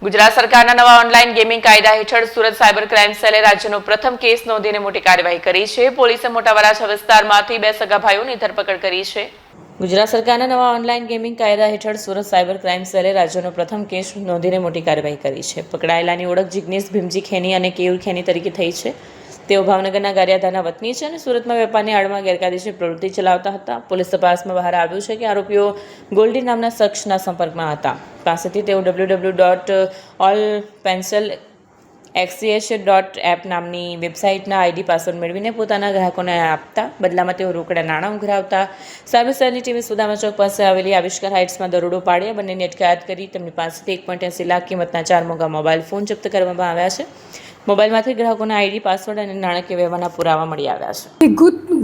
ગુજરાત સરકારના નવા online gaming કાયદા હેઠળ સુરત સાયબર ક્રાઇમ સેલે રાજ્યનો પ્રથમ કેસ નોંધીને મોટી કાર્યવાહી કરી છે. પોલીસે મોટા વરાછા વિસ્તારમાંથી 2 સગા ભાઈઓની ધરપકડ કરી છે. ગુજરાત સરકારના નવા ઓનલાઈન ગેમિંગ કાયદા હેઠળ સુરત સાયબર ક્રાઇમ સેલે રાજ્યનો પ્રથમ કેસ નોંધીને મોટી કાર્યવાહી કરી છે. પકડાયેલાની ઓળખ જિગ્નેશ ભીમજી ખેની અને કેયુર ખેની તરીકે થઈ છે. તેઓ ભાવનગરના ગારિયાધારના વતની છે અને સુરતમાં વેપારની આડમાં ગેરકાયદેસર પ્રવૃત્તિ ચલાવતા હતા. પોલીસ તપાસમાં બહાર આવ્યું છે કે આરોપીઓ ગોલ્ડી નામના શખ્સના સંપર્કમાં હતા. પાસેથી તેઓ www.allpencilxch.app નામની વેબસાઇટના આઈડી પાસવર્ડ મેળવીને પોતાના ગ્રાહકોને આપતા. બદલામાં તેઓ રોકડા નાણાં ઉઘરાવતા. સાયબર સેલની ટીમે સુદામા ચોક પાસે આવેલી આવિષ્કાર હાઇટ્સમાં દરોડો પાડ્યા. બંનેની અટકાયત કરી તેમની પાસેથી 1.80 લાખ કિંમતના 4 મોંઘા મોબાઈલ ફોન જપ્ત કરવામાં આવ્યા છે. મોબાઈલમાંથી ગ્રાહકોના આઈડી પાસવર્ડ અને નાણાકીય વ્યવહારના પુરાવા મળી આવ્યા છે.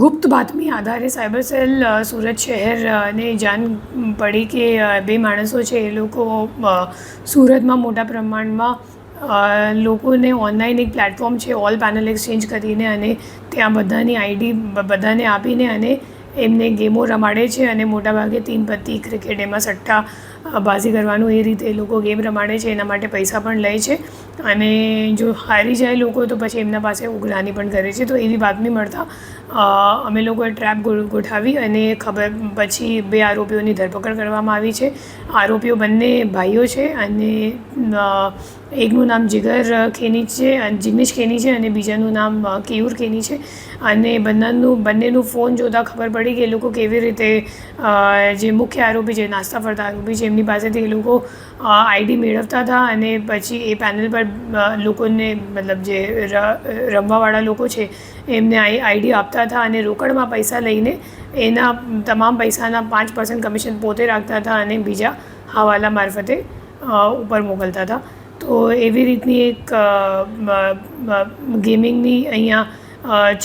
ગુપ્ત બાતમી આધારે સાયબર સેલ સુરત શહેરને જાણ પડી કે 2 માણસો છે એ લોકો સુરતમાં મોટા પ્રમાણમાં લોકોને ઓનલાઈન એક પ્લેટફોર્મ છે ઓલ પેનલ એક્સચેન્જ કરીને અને ત્યાં બધાની આઈડી બધાને આપીને અને એમને ગેમો રમાડે છે અને મોટાભાગે 3 પત્તી ક્રિકેટ એમાં સટ્ટા બાજી કરવાનું એ રીતે એ લોકો ગેમ રમાડે છે. એના માટે પૈસા પણ લે છે અને જો હારી જાય લોકો તો પછી એમના પાસે ઉઘરાણી પણ કરે છે. તો એવી બાતમી મળતા અમે લોકોએ ટ્રેપ ગોઠવી અને ખબર પછી 2 આરોપીઓની ધરપકડ કરવામાં આવી છે. આરોપીઓ બંને ભાઈઓ છે અને એકનું નામ જિગર ખેની છે અને જિગ્નેશ ખેની છે અને બીજાનું નામ કેયુર ખેની છે. અને બંનેનું ફોન જોતાં ખબર પડી કે એ લોકો કેવી રીતે જે મુખ્ય આરોપી છે નાસ્તા ફરતા આરોપી છે એમની પાસેથી એ લોકો આઈડી મેળવતા હતા અને પછી એ પેનલ પર લોકોને મતલબ જે રમવાવાળા લોકો છે એમને આઈડી આપતા હતા અને રોકડમાં પૈસા લઈને એના તમામ પૈસાના 5% કમિશન પોતે રાખતા હતા અને બીજા હવાલા મારફતે ઉપર મોકલતા હતા. તો એવી રીતની એક ગેમિંગની અહીંયા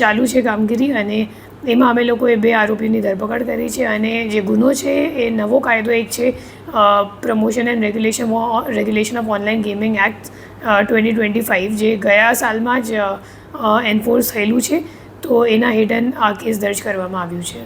ચાલુ છે કામગીરી અને એમાં અમે લોકોએ 2 આરોપીની ધરપકડ કરી છે અને જે ગુનો છે એ નવો કાયદો એક છે promotion and regulation of online gaming act 2025 જે ગયા સાલમાં જ એન્ફોર્સ થયેલું છે. તો એના હેઠળ આ કેસ દર્જ કરવામાં આવ્યું છે.